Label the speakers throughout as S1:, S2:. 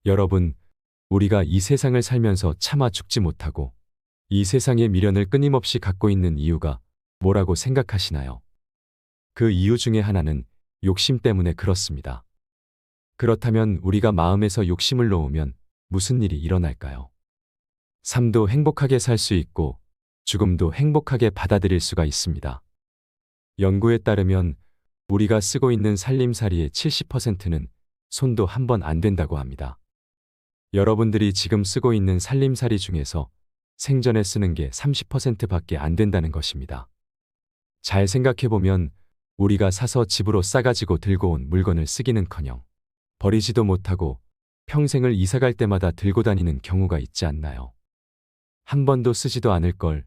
S1: 여러분, 우리가 이 세상을 살면서 차마 죽지 못하고 이 세상의 미련을 끊임없이 갖고 있는 이유가 뭐라고 생각하시나요? 그 이유 중에 하나는 욕심 때문에 그렇습니다. 그렇다면 우리가 마음에서 욕심을 놓으면 무슨 일이 일어날까요? 삶도 행복하게 살 수 있고 죽음도 행복하게 받아들일 수가 있습니다. 연구에 따르면 우리가 쓰고 있는 살림살이의 70%는 손도 한 번 안 된다고 합니다. 여러분들이 지금 쓰고 있는 살림살이 중에서 생전에 쓰는 게 30%밖에 안 된다는 것입니다. 잘 생각해보면 우리가 사서 집으로 싸가지고 들고 온 물건을 쓰기는커녕 버리지도 못하고 평생을 이사갈 때마다 들고 다니는 경우가 있지 않나요? 한 번도 쓰지도 않을 걸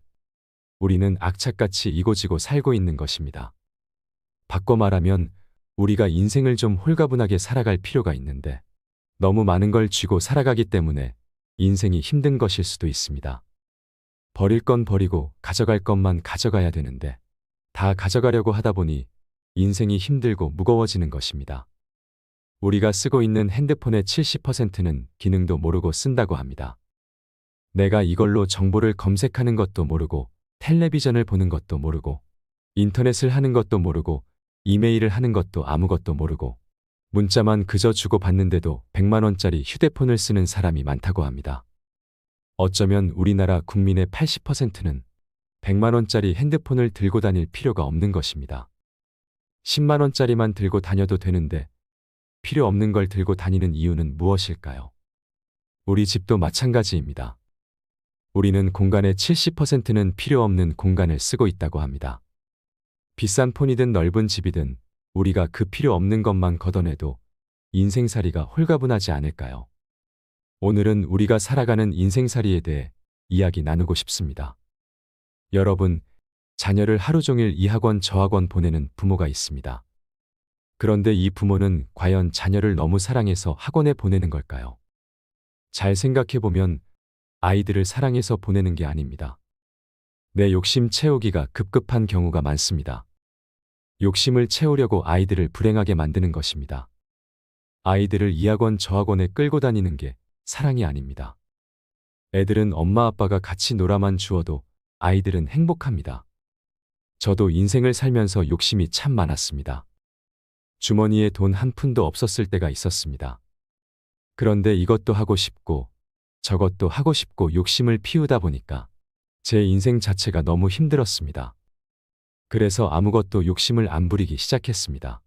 S1: 우리는 악착같이 이고지고 살고 있는 것입니다. 바꿔 말하면 우리가 인생을 좀 홀가분하게 살아갈 필요가 있는데 너무 많은 걸 쥐고 살아가기 때문에 인생이 힘든 것일 수도 있습니다. 버릴 건 버리고 가져갈 것만 가져가야 되는데 다 가져가려고 하다 보니 인생이 힘들고 무거워지는 것입니다. 우리가 쓰고 있는 핸드폰의 70%는 기능도 모르고 쓴다고 합니다. 내가 이걸로 정보를 검색하는 것도 모르고 텔레비전을 보는 것도 모르고 인터넷을 하는 것도 모르고 이메일을 하는 것도 아무것도 모르고 문자만 그저 주고받는데도 100만 원짜리 휴대폰을 쓰는 사람이 많다고 합니다. 어쩌면 우리나라 국민의 80%는 100만 원짜리 핸드폰을 들고 다닐 필요가 없는 것입니다. 10만 원짜리만 들고 다녀도 되는데 필요 없는 걸 들고 다니는 이유는 무엇일까요? 우리 집도 마찬가지입니다. 우리는 공간의 70%는 필요 없는 공간을 쓰고 있다고 합니다. 비싼 폰이든 넓은 집이든 우리가 그 필요 없는 것만 걷어내도 인생살이가 홀가분하지 않을까요? 오늘은 우리가 살아가는 인생살이에 대해 이야기 나누고 싶습니다. 여러분, 자녀를 하루 종일 이 학원 저 학원 보내는 부모가 있습니다. 그런데 이 부모는 과연 자녀를 너무 사랑해서 학원에 보내는 걸까요? 잘 생각해보면 아이들을 사랑해서 보내는 게 아닙니다. 내 욕심 채우기가 급급한 경우가 많습니다. 욕심을 채우려고 아이들을 불행하게 만드는 것입니다. 아이들을 이 학원 저 학원에 끌고 다니는 게 사랑이 아닙니다. 애들은 엄마 아빠가 같이 놀아만 주어도 아이들은 행복합니다. 저도 인생을 살면서 욕심이 참 많았습니다. 주머니에 돈 한 푼도 없었을 때가 있었습니다. 그런데 이것도 하고 싶고 저것도 하고 싶고 욕심을 피우다 보니까 제 인생 자체가 너무 힘들었습니다. 그래서 아무것도 욕심을 안 부리기 시작했습니다.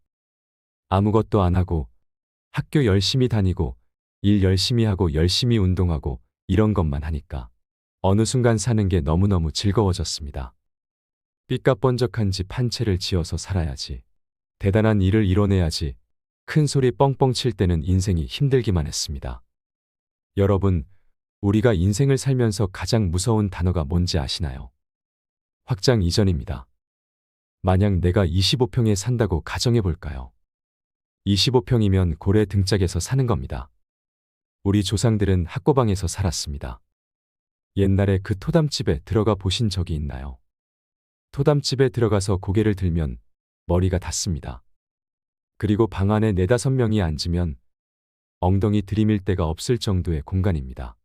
S1: 아무것도 안 하고 학교 열심히 다니고 일 열심히 하고 열심히 운동하고 이런 것만 하니까 어느 순간 사는 게 너무너무 즐거워졌습니다. 삐까번쩍한 집 한 채를 지어서 살아야지. 대단한 일을 이뤄내야지. 큰 소리 뻥뻥 칠 때는 인생이 힘들기만 했습니다. 여러분, 우리가 인생을 살면서 가장 무서운 단어가 뭔지 아시나요? 확장 이전입니다. 만약 내가 25평에 산다고 가정해 볼까요? 25평이면 고래 등짝에서 사는 겁니다. 우리 조상들은 학고방에서 살았습니다. 옛날에 그 토담집에 들어가 보신 적이 있나요? 토담집에 들어가서 고개를 들면 머리가 닿습니다. 그리고 방 안에 4~5명이 앉으면 엉덩이 들이밀 데가 없을 정도의 공간입니다.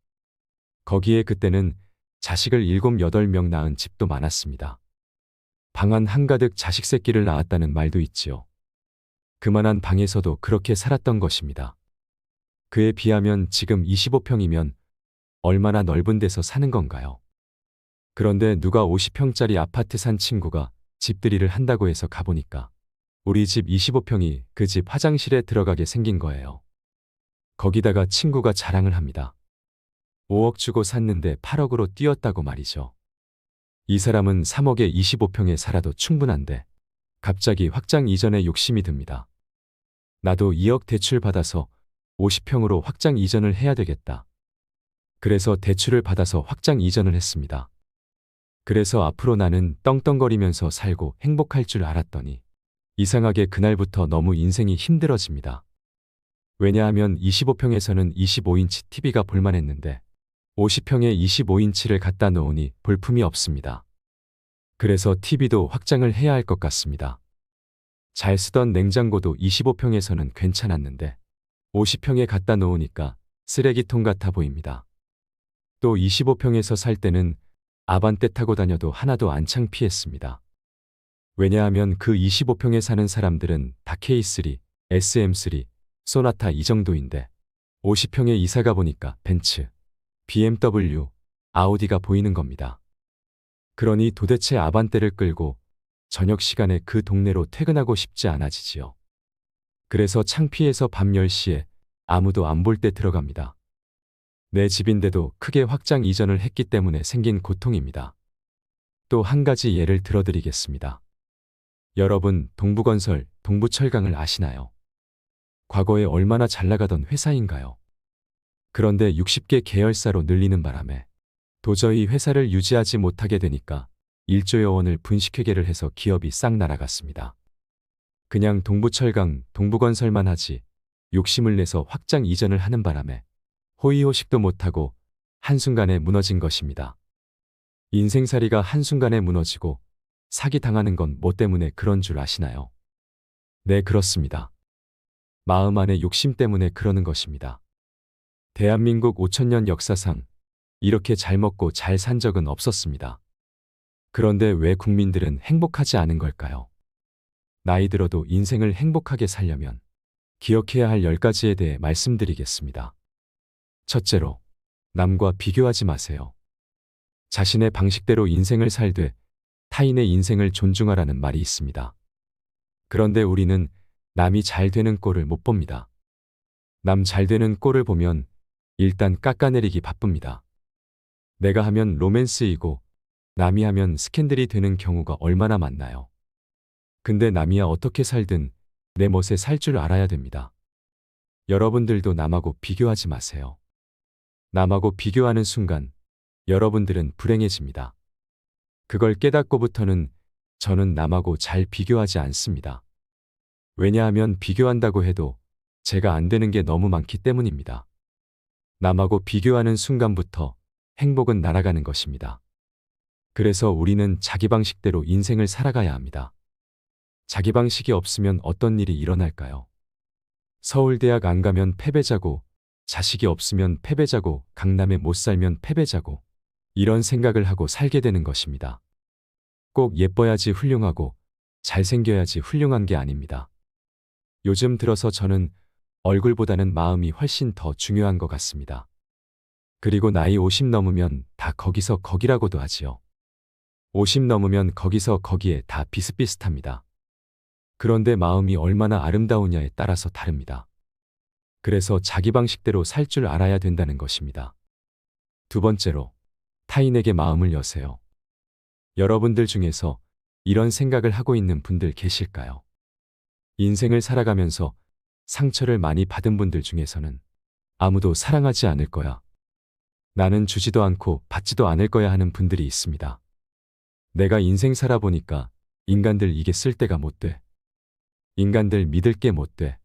S1: 거기에 그때는 자식을 7~8명 낳은 집도 많았습니다. 방 안 한가득 자식 새끼를 낳았다는 말도 있지요. 그만한 방에서도 그렇게 살았던 것입니다. 그에 비하면 지금 25평이면 얼마나 넓은 데서 사는 건가요? 그런데 누가 50평짜리 아파트 산 친구가 집들이를 한다고 해서 가보니까 우리 집 25평이 그 집 화장실에 들어가게 생긴 거예요. 거기다가 친구가 자랑을 합니다. 5억 주고 샀는데 8억으로 뛰었다고 말이죠. 이 사람은 3억에 25평에 살아도 충분한데 갑자기 확장 이전에 욕심이 듭니다. 나도 2억 대출 받아서 50평으로 확장 이전을 해야 되겠다. 그래서 대출을 받아서 확장 이전을 했습니다. 그래서 앞으로 나는 떵떵거리면서 살고 행복할 줄 알았더니 이상하게 그날부터 너무 인생이 힘들어집니다. 왜냐하면 25평에서는 25인치 TV가 볼만했는데 50평에 25인치를 갖다 놓으니 볼품이 없습니다. 그래서 TV도 확장을 해야 할 것 같습니다. 잘 쓰던 냉장고도 25평에서는 괜찮았는데 50평에 갖다 놓으니까 쓰레기통 같아 보입니다. 또 25평에서 살 때는 아반떼 타고 다녀도 하나도 안 창피했습니다. 왜냐하면 그 25평에 사는 사람들은 다 K3, SM3, 소나타 이 정도인데 50평에 이사가 보니까 벤츠, BMW, 아우디가 보이는 겁니다. 그러니 도대체 아반떼를 끌고 저녁 시간에 그 동네로 퇴근하고 싶지 않아지지요. 그래서 창피해서 밤 10시에 아무도 안 볼 때 들어갑니다. 내 집인데도 크게 확장 이전을 했기 때문에 생긴 고통입니다. 또 한 가지 예를 들어드리겠습니다. 여러분, 동부건설, 동부철강을 아시나요? 과거에 얼마나 잘 나가던 회사인가요? 그런데 60개 계열사로 늘리는 바람에 도저히 회사를 유지하지 못하게 되니까 1조여 원을 분식회계를 해서 기업이 싹 날아갔습니다. 그냥 동부철강, 동부건설만 하지 욕심을 내서 확장 이전을 하는 바람에 호의호식도 못하고 한순간에 무너진 것입니다. 인생살이가 한순간에 무너지고 사기당하는 건 뭐 때문에 그런 줄 아시나요? 네, 그렇습니다. 마음 안에 욕심 때문에 그러는 것입니다. 대한민국 5천년 역사상 이렇게 잘 먹고 잘 산 적은 없었습니다. 그런데 왜 국민들은 행복하지 않은 걸까요? 나이 들어도 인생을 행복하게 살려면 기억해야 할 10가지에 대해 말씀드리겠습니다. 첫째로, 남과 비교하지 마세요. 자신의 방식대로 인생을 살되 타인의 인생을 존중하라는 말이 있습니다. 그런데 우리는 남이 잘 되는 꼴을 못 봅니다. 남 잘 되는 꼴을 보면 일단 깎아내리기 바쁩니다. 내가 하면 로맨스이고 남이 하면 스캔들이 되는 경우가 얼마나 많나요? 근데 남이야 어떻게 살든 내 멋에 살 줄 알아야 됩니다. 여러분들도 남하고 비교하지 마세요. 남하고 비교하는 순간 여러분들은 불행해집니다. 그걸 깨닫고부터는 저는 남하고 잘 비교하지 않습니다. 왜냐하면 비교한다고 해도 제가 안 되는 게 너무 많기 때문입니다. 남하고 비교하는 순간부터 행복은 날아가는 것입니다. 그래서 우리는 자기 방식대로 인생을 살아가야 합니다. 자기 방식이 없으면 어떤 일이 일어날까요? 서울대학 안 가면 패배자고, 자식이 없으면 패배자고, 강남에 못 살면 패배자고, 이런 생각을 하고 살게 되는 것입니다. 꼭 예뻐야지 훌륭하고, 잘생겨야지 훌륭한 게 아닙니다. 요즘 들어서 저는 얼굴보다는 마음이 훨씬 더 중요한 것 같습니다. 그리고 나이 50 넘으면 다 거기서 거기라고도 하지요. 50 넘으면 거기서 거기에 다 비슷비슷합니다. 그런데 마음이 얼마나 아름다우냐에 따라서 다릅니다. 그래서 자기 방식대로 살 줄 알아야 된다는 것입니다. 두 번째로, 타인에게 마음을 여세요. 여러분들 중에서 이런 생각을 하고 있는 분들 계실까요? 인생을 살아가면서 상처를 많이 받은 분들 중에서는 아무도 사랑하지 않을 거야, 나는 주지도 않고 받지도 않을 거야 하는 분들이 있습니다. 내가 인생 살아보니까 인간들 이게 쓸데가 못 돼. 인간들 믿을 게 못 돼.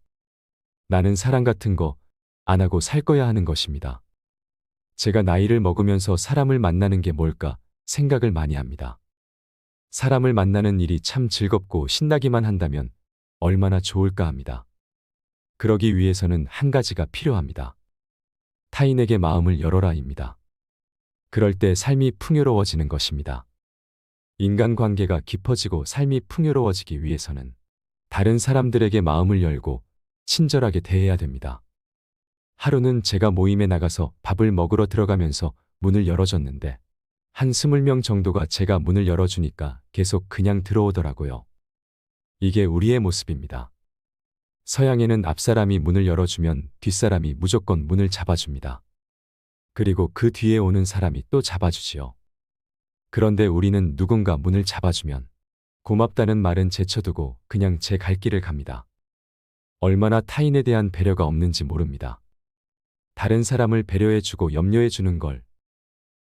S1: 나는 사랑 같은 거 안 하고 살 거야 하는 것입니다. 제가 나이를 먹으면서 사람을 만나는 게 뭘까 생각을 많이 합니다. 사람을 만나는 일이 참 즐겁고 신나기만 한다면 얼마나 좋을까 합니다. 그러기 위해서는 한 가지가 필요합니다. 타인에게 마음을 열어라입니다. 그럴 때 삶이 풍요로워지는 것입니다. 인간관계가 깊어지고 삶이 풍요로워지기 위해서는 다른 사람들에게 마음을 열고 친절하게 대해야 됩니다. 하루는 제가 모임에 나가서 밥을 먹으러 들어가면서 문을 열어줬는데 한 20명 정도가 제가 문을 열어주니까 계속 그냥 들어오더라고요. 이게 우리의 모습입니다. 서양에는 앞사람이 문을 열어주면 뒷사람이 무조건 문을 잡아줍니다. 그리고 그 뒤에 오는 사람이 또 잡아주지요. 그런데 우리는 누군가 문을 잡아주면 고맙다는 말은 제쳐두고 그냥 제 갈 길을 갑니다. 얼마나 타인에 대한 배려가 없는지 모릅니다. 다른 사람을 배려해주고 염려해주는 걸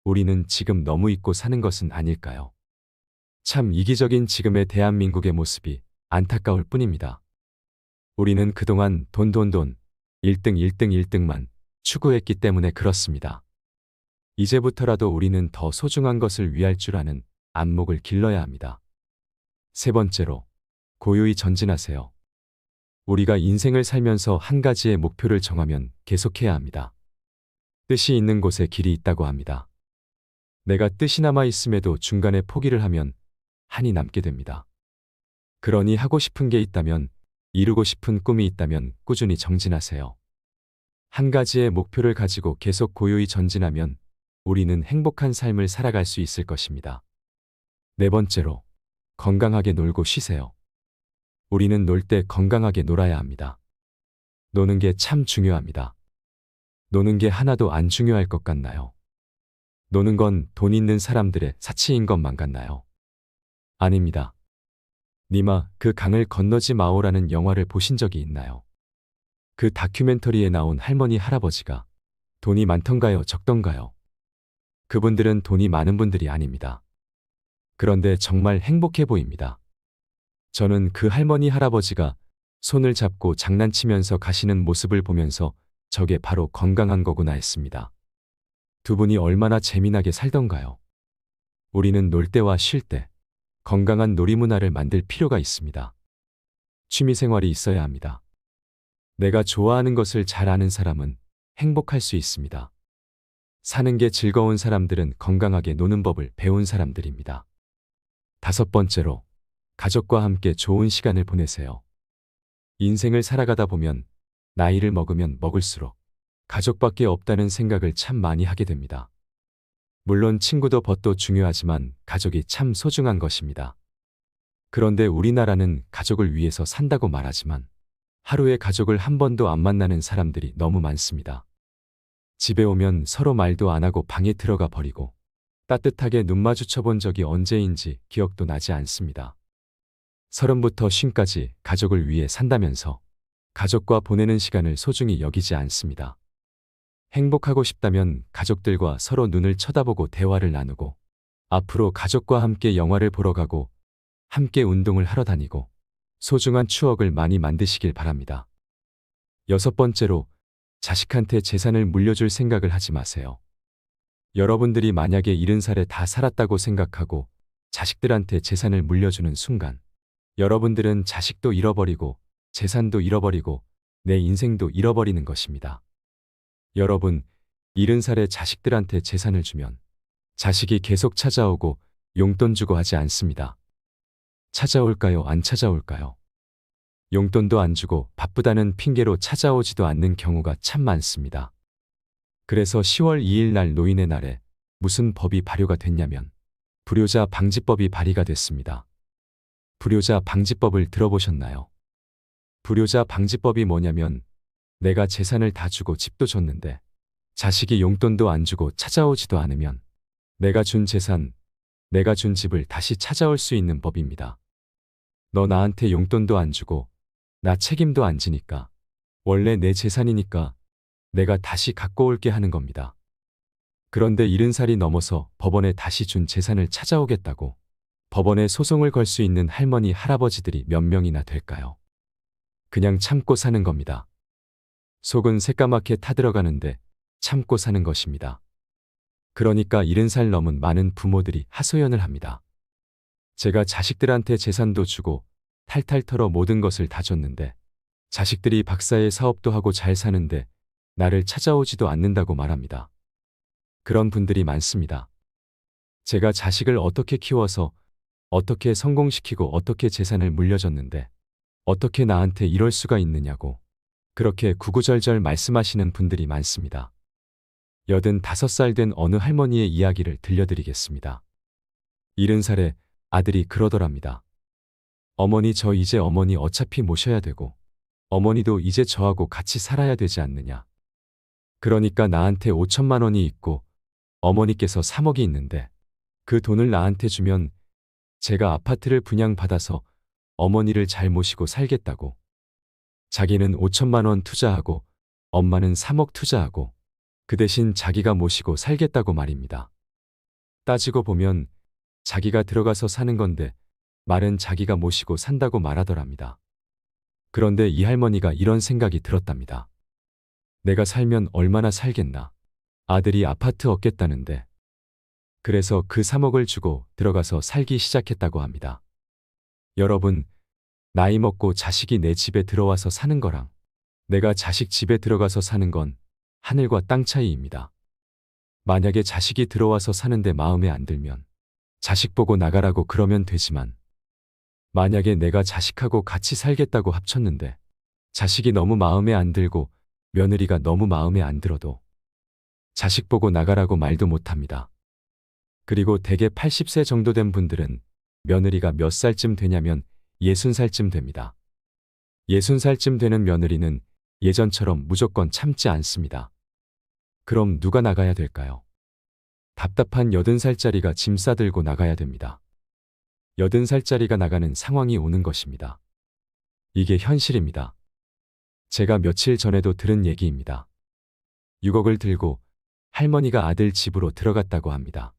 S1: 우리는 지금 너무 잊고 사는 것은 아닐까요? 참 이기적인 지금의 대한민국의 모습이 안타까울 뿐입니다. 우리는 그동안 돈, 1등만 추구했기 때문에 그렇습니다. 이제부터라도 우리는 더 소중한 것을 위할 줄 아는 안목을 길러야 합니다. 세 번째로, 고요히 전진하세요. 우리가 인생을 살면서 한 가지의 목표를 정하면 계속해야 합니다. 뜻이 있는 곳에 길이 있다고 합니다. 내가 뜻이 남아 있음에도 중간에 포기를 하면 한이 남게 됩니다. 그러니 하고 싶은 게 있다면, 이루고 싶은 꿈이 있다면 꾸준히 정진하세요. 한 가지의 목표를 가지고 계속 고요히 전진하면 우리는 행복한 삶을 살아갈 수 있을 것입니다. 네 번째로, 건강하게 놀고 쉬세요. 우리는 놀 때 건강하게 놀아야 합니다. 노는 게 참 중요합니다. 노는 게 하나도 안 중요할 것 같나요? 노는 건 돈 있는 사람들의 사치인 것만 같나요? 아닙니다. 니마 그 강을 건너지 마오라는 영화를 보신 적이 있나요? 그 다큐멘터리에 나온 할머니 할아버지가 돈이 많던가요, 적던가요? 그분들은 돈이 많은 분들이 아닙니다. 그런데 정말 행복해 보입니다. 저는 그 할머니 할아버지가 손을 잡고 장난치면서 가시는 모습을 보면서 저게 바로 건강한 거구나 했습니다. 두 분이 얼마나 재미나게 살던가요? 우리는 놀 때와 쉴 때 건강한 놀이문화를 만들 필요가 있습니다. 취미생활이 있어야 합니다. 내가 좋아하는 것을 잘 아는 사람은 행복할 수 있습니다. 사는 게 즐거운 사람들은 건강하게 노는 법을 배운 사람들입니다. 다섯 번째로, 가족과 함께 좋은 시간을 보내세요. 인생을 살아가다 보면 나이를 먹으면 먹을수록 가족밖에 없다는 생각을 참 많이 하게 됩니다. 물론 친구도 벗도 중요하지만 가족이 참 소중한 것입니다. 그런데 우리나라는 가족을 위해서 산다고 말하지만 하루에 가족을 한 번도 안 만나는 사람들이 너무 많습니다. 집에 오면 서로 말도 안 하고 방에 들어가 버리고 따뜻하게 눈 마주쳐 본 적이 언제인지 기억도 나지 않습니다. 30부터 50까지 가족을 위해 산다면서 가족과 보내는 시간을 소중히 여기지 않습니다. 행복하고 싶다면 가족들과 서로 눈을 쳐다보고 대화를 나누고 앞으로 가족과 함께 영화를 보러 가고 함께 운동을 하러 다니고 소중한 추억을 많이 만드시길 바랍니다. 여섯 번째로, 자식한테 재산을 물려줄 생각을 하지 마세요. 여러분들이 만약에 70살에 다 살았다고 생각하고 자식들한테 재산을 물려주는 순간 여러분들은 자식도 잃어버리고 재산도 잃어버리고 내 인생도 잃어버리는 것입니다. 여러분, 70살에 자식들한테 재산을 주면 자식이 계속 찾아오고 용돈 주고 하지 않습니다. 찾아올까요? 안 찾아올까요? 용돈도 안 주고 바쁘다는 핑계로 찾아오지도 않는 경우가 참 많습니다. 그래서 10월 2일 날 노인의 날에 무슨 법이 발효가 됐냐면 불효자 방지법이 발의가 됐습니다. 불효자 방지법을 들어보셨나요? 불효자 방지법이 뭐냐면 내가 재산을 다 주고 집도 줬는데 자식이 용돈도 안 주고 찾아오지도 않으면 내가 준 재산, 내가 준 집을 다시 찾아올 수 있는 법입니다. 너 나한테 용돈도 안 주고 나 책임도 안 지니까 원래 내 재산이니까 내가 다시 갖고 올게 하는 겁니다. 그런데 70살이 넘어서 법원에 다시 준 재산을 찾아오겠다고 법원에 소송을 걸 수 있는 할머니, 할아버지들이 몇 명이나 될까요? 그냥 참고 사는 겁니다. 속은 새까맣게 타들어가는데 참고 사는 것입니다. 그러니까 70살 넘은 많은 부모들이 하소연을 합니다. 제가 자식들한테 재산도 주고 탈탈 털어 모든 것을 다 줬는데 자식들이 박사의 사업도 하고 잘 사는데 나를 찾아오지도 않는다고 말합니다. 그런 분들이 많습니다. 제가 자식을 어떻게 키워서 어떻게 성공시키고 어떻게 재산을 물려줬는데 어떻게 나한테 이럴 수가 있느냐고 그렇게 구구절절 말씀하시는 분들이 많습니다. 85살 된 어느 할머니의 이야기를 들려드리겠습니다. 70살에 아들이 그러더랍니다. 어머니, 저 이제 어머니 어차피 모셔야 되고 어머니도 이제 저하고 같이 살아야 되지 않느냐. 그러니까 나한테 5천만 원이 있고 어머니께서 3억이 있는데 그 돈을 나한테 주면 제가 아파트를 분양받아서 어머니를 잘 모시고 살겠다고. 자기는 5천만 원 투자하고 엄마는 3억 투자하고 그 대신 자기가 모시고 살겠다고 말입니다. 따지고 보면 자기가 들어가서 사는 건데 말은 자기가 모시고 산다고 말하더랍니다. 그런데 이 할머니가 이런 생각이 들었답니다. 내가 살면 얼마나 살겠나. 아들이 아파트 얻겠다는데. 그래서 그 3억을 주고 들어가서 살기 시작했다고 합니다. 여러분, 나이 먹고 자식이 내 집에 들어와서 사는 거랑 내가 자식 집에 들어가서 사는 건 하늘과 땅 차이입니다. 만약에 자식이 들어와서 사는데 마음에 안 들면 자식 보고 나가라고 그러면 되지만 만약에 내가 자식하고 같이 살겠다고 합쳤는데 자식이 너무 마음에 안 들고 며느리가 너무 마음에 안 들어도 자식 보고 나가라고 말도 못 합니다. 그리고 대개 80세 정도 된 분들은 며느리가 몇 살쯤 되냐면 60살쯤 됩니다. 60살쯤 되는 며느리는 예전처럼 무조건 참지 않습니다. 그럼 누가 나가야 될까요? 답답한 80살짜리가 짐 싸들고 나가야 됩니다. 80살짜리가 나가는 상황이 오는 것입니다. 이게 현실입니다. 제가 며칠 전에도 들은 얘기입니다. 6억을 들고 할머니가 아들 집으로 들어갔다고 합니다.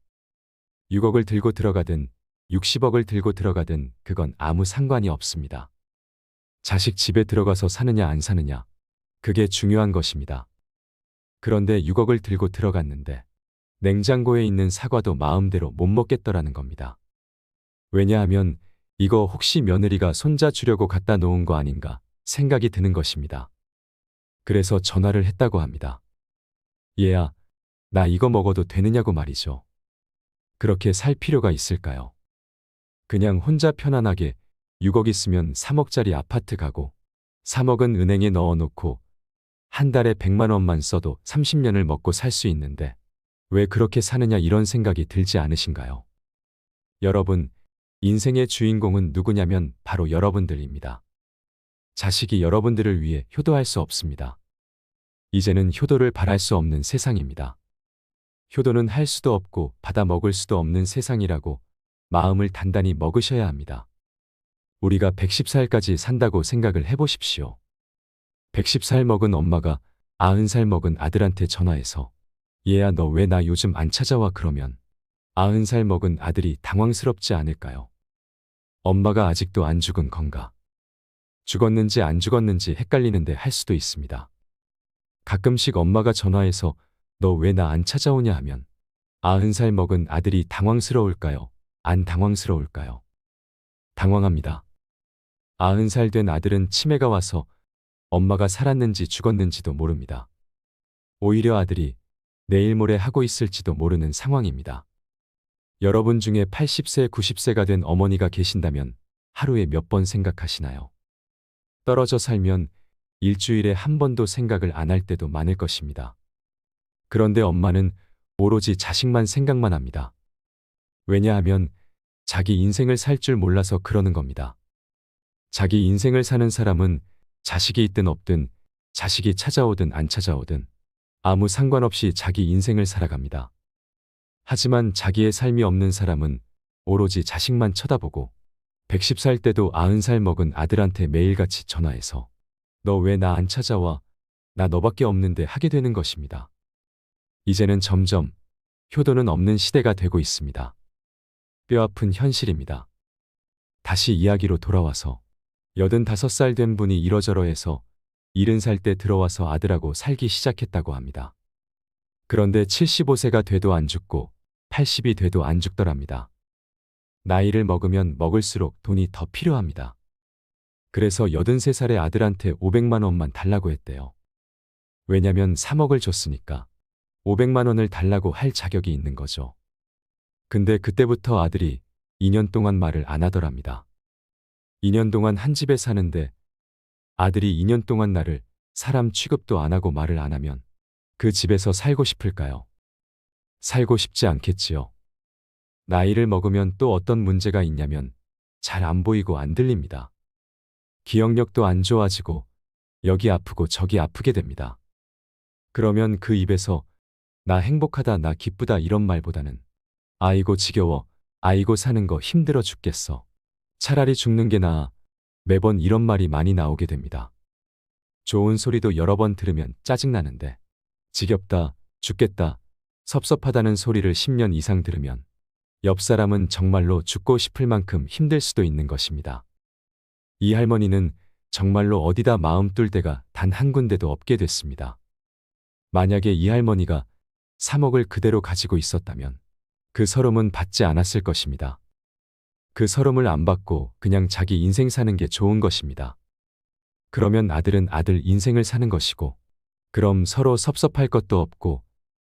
S1: 6억을 들고 들어가든 60억을 들고 들어가든 그건 아무 상관이 없습니다. 자식 집에 들어가서 사느냐 안 사느냐, 그게 중요한 것입니다. 그런데 6억을 들고 들어갔는데 냉장고에 있는 사과도 마음대로 못 먹겠더라는 겁니다. 왜냐하면 이거 혹시 며느리가 손자 주려고 갖다 놓은 거 아닌가 생각이 드는 것입니다. 그래서 전화를 했다고 합니다. 얘야, 나 이거 먹어도 되느냐고 말이죠. 그렇게 살 필요가 있을까요? 그냥 혼자 편안하게 6억 있으면 3억짜리 아파트 가고 3억은 은행에 넣어놓고 한 달에 100만 원만 써도 30년을 먹고 살 수 있는데 왜 그렇게 사느냐 이런 생각이 들지 않으신가요? 여러분, 인생의 주인공은 누구냐면 바로 여러분들입니다. 자식이 여러분들을 위해 효도할 수 없습니다. 이제는 효도를 바랄 수 없는 세상입니다. 효도는 할 수도 없고 받아 먹을 수도 없는 세상이라고 마음을 단단히 먹으셔야 합니다. 우리가 110살까지 산다고 생각을 해보십시오. 110살 먹은 엄마가 90살 먹은 아들한테 전화해서 얘야 너 왜 나 요즘 안 찾아와 그러면 90살 먹은 아들이 당황스럽지 않을까요? 엄마가 아직도 안 죽은 건가? 죽었는지 안 죽었는지 헷갈리는데 할 수도 있습니다. 가끔씩 엄마가 전화해서 너 왜 나 안 찾아오냐 하면 90살 먹은 아들이 당황스러울까요? 안 당황스러울까요? 당황합니다. 90살 된 아들은 치매가 와서 엄마가 살았는지 죽었는지도 모릅니다. 오히려 아들이 내일 모레 하고 있을지도 모르는 상황입니다. 여러분 중에 80세, 90세가 된 어머니가 계신다면 하루에 몇 번 생각하시나요? 떨어져 살면 일주일에 한 번도 생각을 안 할 때도 많을 것입니다. 그런데 엄마는 오로지 자식만 생각만 합니다. 왜냐하면 자기 인생을 살 줄 몰라서 그러는 겁니다. 자기 인생을 사는 사람은 자식이 있든 없든 자식이 찾아오든 안 찾아오든 아무 상관없이 자기 인생을 살아갑니다. 하지만 자기의 삶이 없는 사람은 오로지 자식만 쳐다보고 110살 때도 90살 먹은 아들한테 매일같이 전화해서 너 왜 나 안 찾아와? 나 너밖에 없는데 하게 되는 것입니다. 이제는 점점 효도는 없는 시대가 되고 있습니다. 뼈아픈 현실입니다. 다시 이야기로 돌아와서 85살 된 분이 이러저러해서 70살 때 들어와서 아들하고 살기 시작했다고 합니다. 그런데 75세가 돼도 안 죽고 80이 돼도 안 죽더랍니다. 나이를 먹으면 먹을수록 돈이 더 필요합니다. 그래서 83살의 아들한테 500만 원만 달라고 했대요. 왜냐면 3억을 줬으니까 500만 원을 달라고 할 자격이 있는 거죠. 근데 그때부터 아들이 2년 동안 말을 안 하더랍니다. 2년 동안 한 집에 사는데 아들이 2년 동안 나를 사람 취급도 안 하고 말을 안 하면 그 집에서 살고 싶을까요? 살고 싶지 않겠지요. 나이를 먹으면 또 어떤 문제가 있냐면 잘 안 보이고 안 들립니다. 기억력도 안 좋아지고 여기 아프고 저기 아프게 됩니다. 그러면 그 입에서 나 행복하다, 나 기쁘다 이런 말보다는 아이고 지겨워, 아이고 사는 거 힘들어 죽겠어, 차라리 죽는 게 나아, 매번 이런 말이 많이 나오게 됩니다. 좋은 소리도 여러 번 들으면 짜증나는데 지겹다, 죽겠다, 섭섭하다는 소리를 10년 이상 들으면 옆 사람은 정말로 죽고 싶을 만큼 힘들 수도 있는 것입니다. 이 할머니는 정말로 어디다 마음 뚫 데가 단 한 군데도 없게 됐습니다. 만약에 이 할머니가 3억을 그대로 가지고 있었다면 그 서름은 받지 않았을 것입니다. 그 서름을 안 받고 그냥 자기 인생 사는 게 좋은 것입니다. 그러면 아들은 아들 인생을 사는 것이고 그럼 서로 섭섭할 것도 없고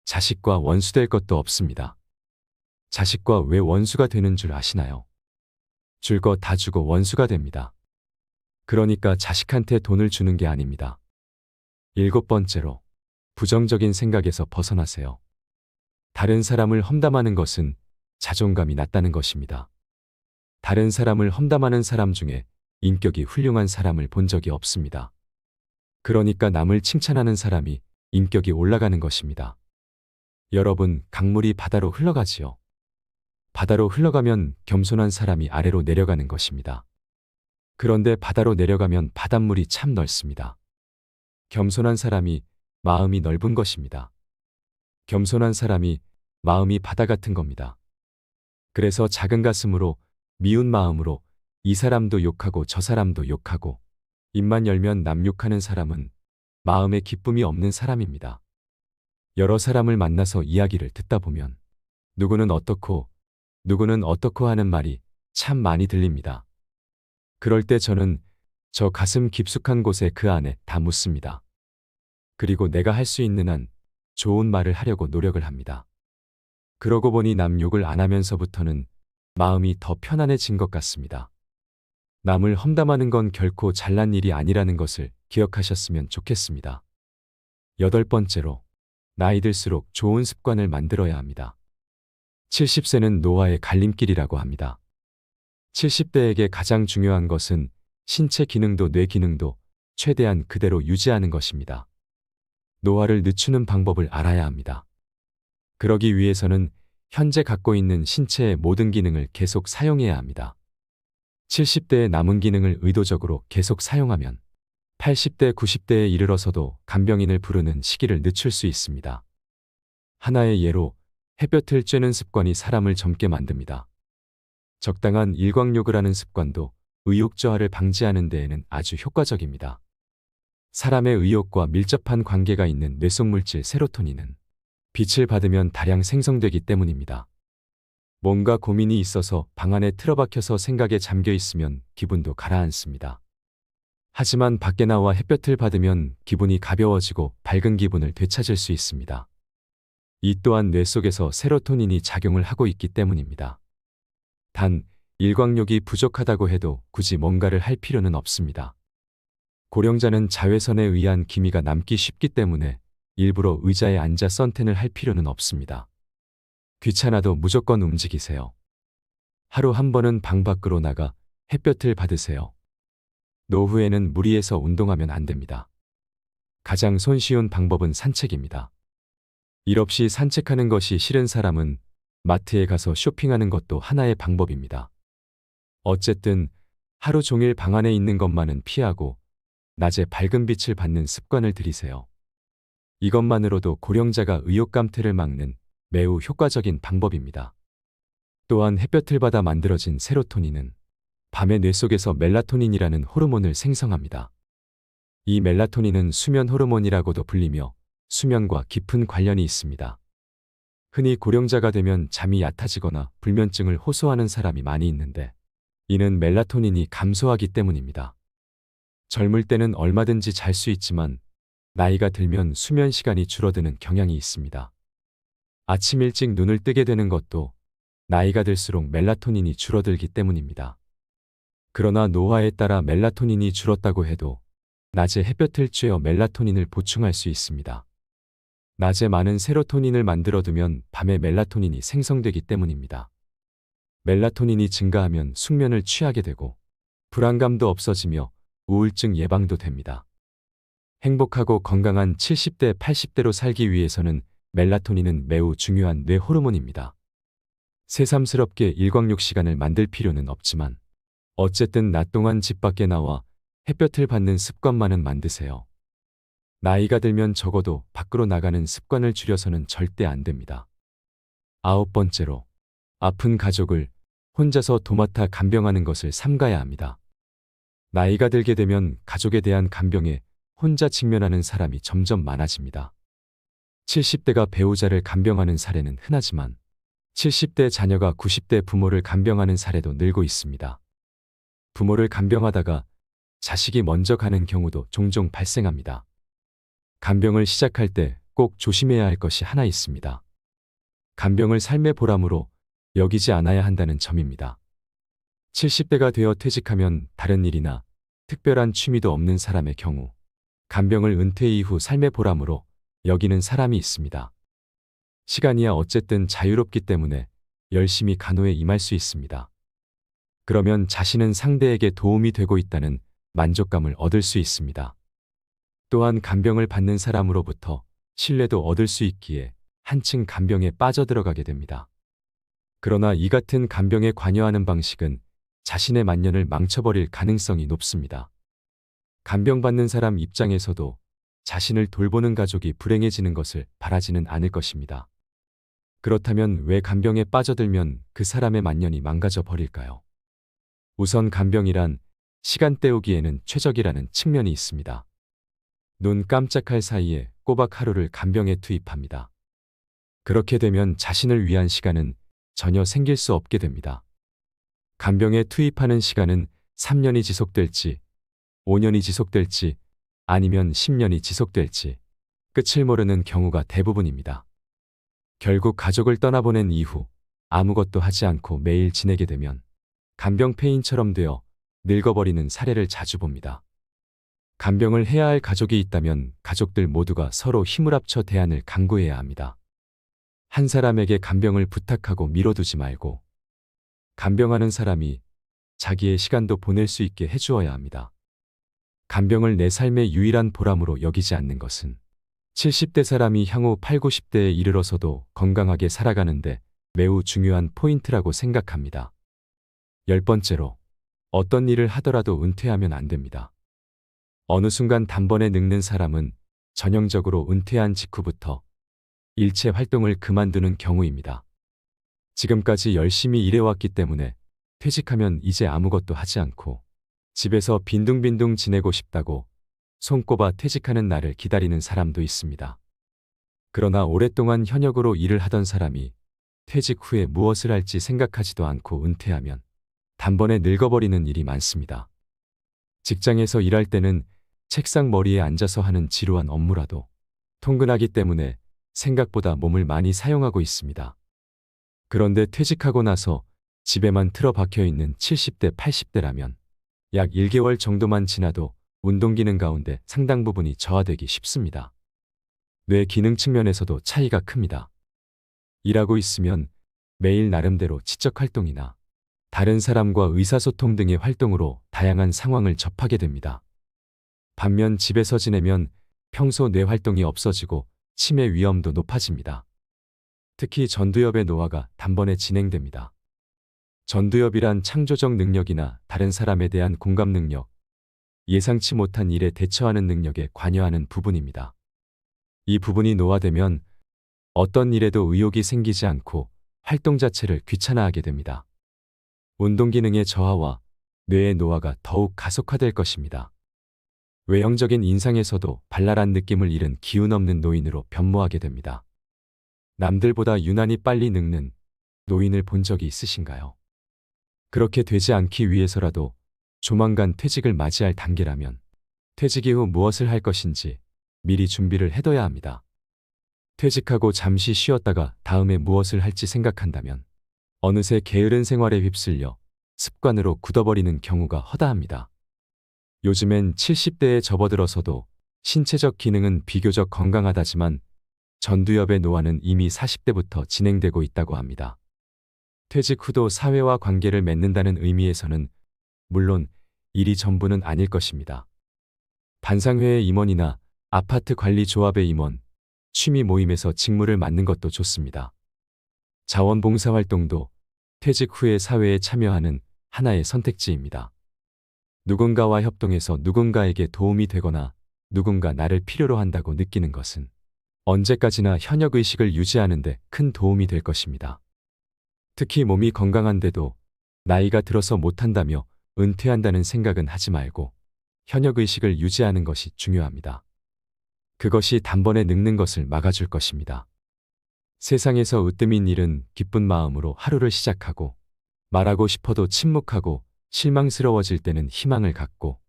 S1: 자식과 원수될 것도 없습니다. 자식과 왜 원수가 되는 줄 아시나요? 줄 거 다 주고 원수가 됩니다. 그러니까 자식한테 돈을 주는 게 아닙니다. 7번째로, 부정적인 생각에서 벗어나세요. 다른 사람을 험담하는 것은 자존감이 낮다는 것입니다. 다른 사람을 험담하는 사람 중에 인격이 훌륭한 사람을 본 적이 없습니다. 그러니까 남을 칭찬하는 사람이 인격이 올라가는 것입니다. 여러분, 강물이 바다로 흘러가지요. 바다로 흘러가면 겸손한 사람이 아래로 내려가는 것입니다. 그런데 바다로 내려가면 바닷물이 참 넓습니다. 겸손한 사람이 마음이 넓은 것입니다. 겸손한 사람이 마음이 바다 같은 겁니다. 그래서 작은 가슴으로, 미운 마음으로 이 사람도 욕하고 저 사람도 욕하고 입만 열면 남 욕하는 사람은 마음에 기쁨이 없는 사람입니다. 여러 사람을 만나서 이야기를 듣다 보면 누구는 어떻고 누구는 어떻고 하는 말이 참 많이 들립니다. 그럴 때 저는 저 가슴 깊숙한 곳에 그 안에 다 묻습니다. 그리고 내가 할 수 있는 한 좋은 말을 하려고 노력을 합니다. 그러고 보니 남 욕을 안 하면서부터는 마음이 더 편안해진 것 같습니다. 남을 험담하는 건 결코 잘난 일이 아니라는 것을 기억하셨으면 좋겠습니다. 8번째로, 나이 들수록 좋은 습관을 만들어야 합니다. 70세는 노화의 갈림길이라고 합니다. 70대에게 가장 중요한 것은 신체 기능도 뇌 기능도 최대한 그대로 유지하는 것입니다. 노화를 늦추는 방법을 알아야 합니다. 그러기 위해서는 현재 갖고 있는 신체의 모든 기능을 계속 사용해야 합니다. 70대의 남은 기능을 의도적으로 계속 사용하면 80대, 90대에 이르러서도 간병인을 부르는 시기를 늦출 수 있습니다. 하나의 예로 햇볕을 쬐는 습관이 사람을 젊게 만듭니다. 적당한 일광욕을 하는 습관도 의욕 저하를 방지하는 데에는 아주 효과적입니다. 사람의 의욕과 밀접한 관계가 있는 뇌속물질 세로토닌은 빛을 받으면 다량 생성되기 때문입니다. 뭔가 고민이 있어서 방 안에 틀어박혀서 생각에 잠겨 있으면 기분도 가라앉습니다. 하지만 밖에 나와 햇볕을 받으면 기분이 가벼워지고 밝은 기분을 되찾을 수 있습니다. 이 또한 뇌 속에서 세로토닌이 작용을 하고 있기 때문입니다. 단, 일광욕이 부족하다고 해도 굳이 뭔가를 할 필요는 없습니다. 고령자는 자외선에 의한 기미가 남기 쉽기 때문에 일부러 의자에 앉아 선탠을 할 필요는 없습니다. 귀찮아도 무조건 움직이세요. 하루 한 번은 방 밖으로 나가 햇볕을 받으세요. 노후에는 무리해서 운동하면 안 됩니다. 가장 손쉬운 방법은 산책입니다. 일 없이 산책하는 것이 싫은 사람은 마트에 가서 쇼핑하는 것도 하나의 방법입니다. 어쨌든 하루 종일 방 안에 있는 것만은 피하고 낮에 밝은 빛을 받는 습관을 들이세요. 이것만으로도 고령자가 의욕감퇴를 막는 매우 효과적인 방법입니다. 또한 햇볕을 받아 만들어진 세로토닌은 밤에 뇌 속에서 멜라토닌이라는 호르몬을 생성합니다. 이 멜라토닌은 수면 호르몬이라고도 불리며 수면과 깊은 관련이 있습니다. 흔히 고령자가 되면 잠이 얕아지거나 불면증을 호소하는 사람이 많이 있는데 이는 멜라토닌이 감소하기 때문입니다. 젊을 때는 얼마든지 잘 수 있지만 나이가 들면 수면 시간이 줄어드는 경향이 있습니다. 아침 일찍 눈을 뜨게 되는 것도 나이가 들수록 멜라토닌이 줄어들기 때문입니다. 그러나 노화에 따라 멜라토닌이 줄었다고 해도 낮에 햇볕을 쬐어 멜라토닌을 보충할 수 있습니다. 낮에 많은 세로토닌을 만들어두면 밤에 멜라토닌이 생성되기 때문입니다. 멜라토닌이 증가하면 숙면을 취하게 되고 불안감도 없어지며 우울증 예방도 됩니다. 행복하고 건강한 70대, 80대로 살기 위해서는 멜라토닌은 매우 중요한 뇌 호르몬입니다. 새삼스럽게 일광욕 시간을 만들 필요는 없지만 어쨌든 낮 동안 집 밖에 나와 햇볕을 받는 습관만은 만드세요. 나이가 들면 적어도 밖으로 나가는 습관을 줄여서는 절대 안 됩니다. 9번째로, 아픈 가족을 혼자서 도맡아 간병하는 것을 삼가야 합니다. 나이가 들게 되면 가족에 대한 간병에 혼자 직면하는 사람이 점점 많아집니다. 70대가 배우자를 간병하는 사례는 흔하지만 70대 자녀가 90대 부모를 간병하는 사례도 늘고 있습니다. 부모를 간병하다가 자식이 먼저 가는 경우도 종종 발생합니다. 간병을 시작할 때 꼭 조심해야 할 것이 하나 있습니다. 간병을 삶의 보람으로 여기지 않아야 한다는 점입니다. 70대가 되어 퇴직하면 다른 일이나 특별한 취미도 없는 사람의 경우 간병을 은퇴 이후 삶의 보람으로 여기는 사람이 있습니다. 시간이야 어쨌든 자유롭기 때문에 열심히 간호에 임할 수 있습니다. 그러면 자신은 상대에게 도움이 되고 있다는 만족감을 얻을 수 있습니다. 또한 간병을 받는 사람으로부터 신뢰도 얻을 수 있기에 한층 간병에 빠져들어가게 됩니다. 그러나 이 같은 간병에 관여하는 방식은 자신의 만년을 망쳐버릴 가능성이 높습니다. 간병받는 사람 입장에서도 자신을 돌보는 가족이 불행해지는 것을 바라지는 않을 것입니다. 그렇다면 왜 간병에 빠져들면 그 사람의 만년이 망가져 버릴까요? 우선 간병이란 시간 때우기에는 최적이라는 측면이 있습니다. 눈 깜짝할 사이에 꼬박 하루를 간병에 투입합니다. 그렇게 되면 자신을 위한 시간은 전혀 생길 수 없게 됩니다. 간병에 투입하는 시간은 3년이 지속될지, 5년이 지속될지, 아니면 10년이 지속될지 끝을 모르는 경우가 대부분입니다. 결국 가족을 떠나보낸 이후 아무것도 하지 않고 매일 지내게 되면 간병 폐인처럼 되어 늙어버리는 사례를 자주 봅니다. 간병을 해야 할 가족이 있다면 가족들 모두가 서로 힘을 합쳐 대안을 강구해야 합니다. 한 사람에게 간병을 부탁하고 미뤄두지 말고 간병하는 사람이 자기의 시간도 보낼 수 있게 해주어야 합니다. 간병을 내 삶의 유일한 보람으로 여기지 않는 것은 70대 사람이 향후 8, 90대에 이르러서도 건강하게 살아가는데 매우 중요한 포인트라고 생각합니다. 10번째로, 어떤 일을 하더라도 은퇴하면 안 됩니다. 어느 순간 단번에 늙는 사람은 전형적으로 은퇴한 직후부터 일체 활동을 그만두는 경우입니다. 지금까지 열심히 일해왔기 때문에 퇴직하면 이제 아무것도 하지 않고 집에서 빈둥빈둥 지내고 싶다고 손꼽아 퇴직하는 날을 기다리는 사람도 있습니다. 그러나 오랫동안 현역으로 일을 하던 사람이 퇴직 후에 무엇을 할지 생각하지도 않고 은퇴하면 단번에 늙어버리는 일이 많습니다. 직장에서 일할 때는 책상 머리에 앉아서 하는 지루한 업무라도 통근하기 때문에 생각보다 몸을 많이 사용하고 있습니다. 그런데 퇴직하고 나서 집에만 틀어박혀 있는 70대, 80대라면 약 1개월 정도만 지나도 운동 기능 가운데 상당 부분이 저하되기 쉽습니다. 뇌 기능 측면에서도 차이가 큽니다. 일하고 있으면 매일 나름대로 지적 활동이나 다른 사람과 의사소통 등의 활동으로 다양한 상황을 접하게 됩니다. 반면 집에서 지내면 평소 뇌 활동이 없어지고 치매 위험도 높아집니다. 특히 전두엽의 노화가 단번에 진행됩니다. 전두엽이란 창조적 능력이나 다른 사람에 대한 공감 능력, 예상치 못한 일에 대처하는 능력에 관여하는 부분입니다. 이 부분이 노화되면 어떤 일에도 의욕이 생기지 않고 활동 자체를 귀찮아하게 됩니다. 운동 기능의 저하와 뇌의 노화가 더욱 가속화될 것입니다. 외형적인 인상에서도 발랄한 느낌을 잃은 기운 없는 노인으로 변모하게 됩니다. 남들보다 유난히 빨리 늙는 노인을 본 적이 있으신가요? 그렇게 되지 않기 위해서라도 조만간 퇴직을 맞이할 단계라면 퇴직 이후 무엇을 할 것인지 미리 준비를 해둬야 합니다. 퇴직하고 잠시 쉬었다가 다음에 무엇을 할지 생각한다면 어느새 게으른 생활에 휩쓸려 습관으로 굳어버리는 경우가 허다합니다. 요즘엔 70대에 접어들어서도 신체적 기능은 비교적 건강하다지만 전두엽의 노화는 이미 40대부터 진행되고 있다고 합니다. 퇴직 후도 사회와 관계를 맺는다는 의미에서는 물론 일이 전부는 아닐 것입니다. 반상회의 임원이나 아파트 관리 조합의 임원, 취미 모임에서 직무를 맡는 것도 좋습니다. 자원봉사 활동도 퇴직 후에 사회에 참여하는 하나의 선택지입니다. 누군가와 협동해서 누군가에게 도움이 되거나 누군가 나를 필요로 한다고 느끼는 것은 언제까지나 현역의식을 유지하는 데 큰 도움이 될 것입니다. 특히 몸이 건강한데도 나이가 들어서 못한다며 은퇴한다는 생각은 하지 말고 현역의식을 유지하는 것이 중요합니다. 그것이 단번에 늙는 것을 막아줄 것입니다. 세상에서 으뜸인 일은 기쁜 마음으로 하루를 시작하고 말하고 싶어도 침묵하고 실망스러워질 때는 희망을 갖고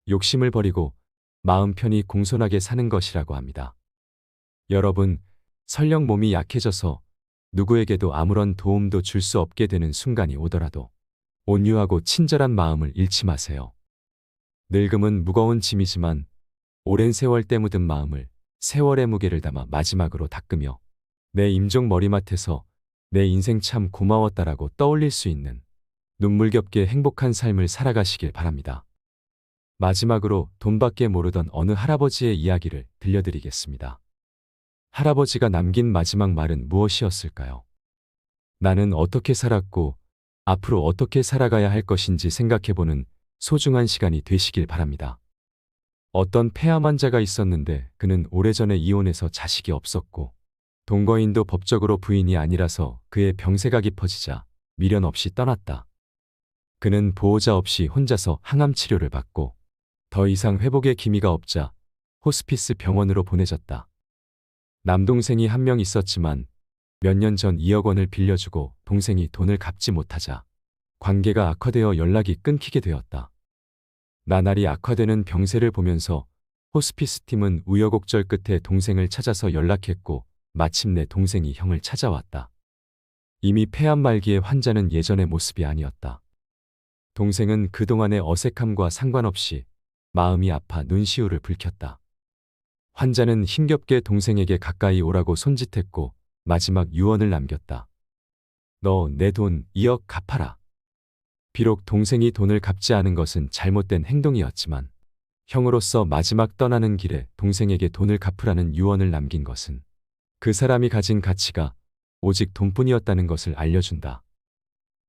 S1: 욕심을 버리고 마음 편히 공손하게 사는 것이라고 합니다. 여러분, 설령 몸이 약해져서 누구에게도 아무런 도움도 줄 수 없게 되는 순간이 오더라도 온유하고 친절한 마음을 잃지 마세요. 늙음은 무거운 짐이지만 오랜 세월 때 묻은 마음을 세월의 무게를 담아 마지막으로 닦으며 내 임종 머리맡에서 내 인생 참 고마웠다라고 떠올릴 수 있는 눈물겹게 행복한 삶을 살아가시길 바랍니다. 마지막으로 돈밖에 모르던 어느 할아버지의 이야기를 들려드리겠습니다. 할아버지가 남긴 마지막 말은 무엇이었을까요? 나는 어떻게 살았고 앞으로 어떻게 살아가야 할 것인지 생각해보는 소중한 시간이 되시길 바랍니다. 어떤 폐암 환자가 있었는데 그는 오래전에 이혼해서 자식이 없었고 동거인도 법적으로 부인이 아니라서 그의 병세가 깊어지자 미련 없이 떠났다. 그는 보호자 없이 혼자서 항암 치료를 받고 더 이상 회복의 기미가 없자 호스피스 병원으로 보내졌다. 남동생이 한 명 있었지만 몇 년 전 2억 원을 빌려주고 동생이 돈을 갚지 못하자 관계가 악화되어 연락이 끊기게 되었다. 나날이 악화되는 병세를 보면서 호스피스 팀은 우여곡절 끝에 동생을 찾아서 연락했고 마침내 동생이 형을 찾아왔다. 이미 폐암 말기의 환자는 예전의 모습이 아니었다. 동생은 그동안의 어색함과 상관없이 마음이 아파 눈시울을 붉혔다. 환자는 힘겹게 동생에게 가까이 오라고 손짓했고 마지막 유언을 남겼다. 너 내 돈 2억 갚아라. 비록 동생이 돈을 갚지 않은 것은 잘못된 행동이었지만 형으로서 마지막 떠나는 길에 동생에게 돈을 갚으라는 유언을 남긴 것은 그 사람이 가진 가치가 오직 돈뿐이었다는 것을 알려준다.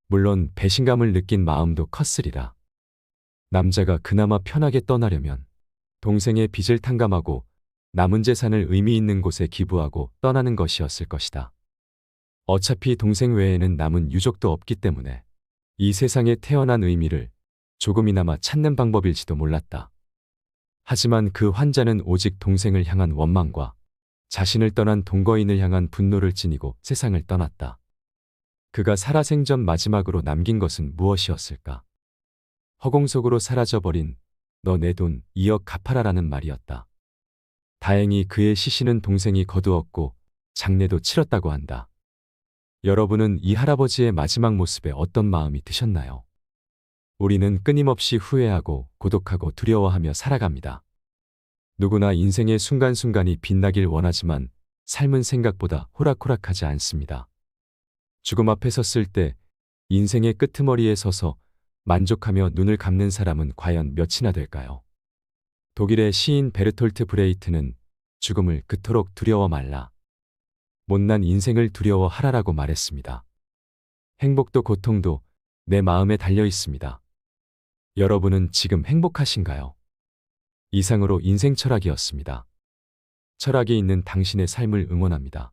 S1: 물론 배신감을 느낀 마음도 컸으리라. 남자가 그나마 편하게 떠나려면 동생의 빚을 탕감하고 남은 재산을 의미 있는 곳에 기부하고 떠나는 것이었을 것이다. 어차피 동생 외에는 남은 유족도 없기 때문에 이 세상에 태어난 의미를 조금이나마 찾는 방법일지도 몰랐다. 하지만 그 환자는 오직 동생을 향한 원망과 자신을 떠난 동거인을 향한 분노를 지니고 세상을 떠났다. 그가 살아생전 마지막으로 남긴 것은 무엇이었을까? 허공 속으로 사라져버린 너 내 돈 2억 갚아라라는 말이었다. 다행히 그의 시신은 동생이 거두었고 장례도 치렀다고 한다. 여러분은 이 할아버지의 마지막 모습에 어떤 마음이 드셨나요? 우리는 끊임없이 후회하고 고독하고 두려워하며 살아갑니다. 누구나 인생의 순간순간이 빛나길 원하지만 삶은 생각보다 호락호락하지 않습니다. 죽음 앞에 섰을 때 인생의 끄트머리에 서서 만족하며 눈을 감는 사람은 과연 몇이나 될까요? 독일의 시인 베르톨트 브레이트는 죽음을 그토록 두려워 말라. 못난 인생을 두려워하라라고 말했습니다. 행복도 고통도 내 마음에 달려 있습니다. 여러분은 지금 행복하신가요? 이상으로 인생 철학이었습니다. 철학이 있는 당신의 삶을 응원합니다.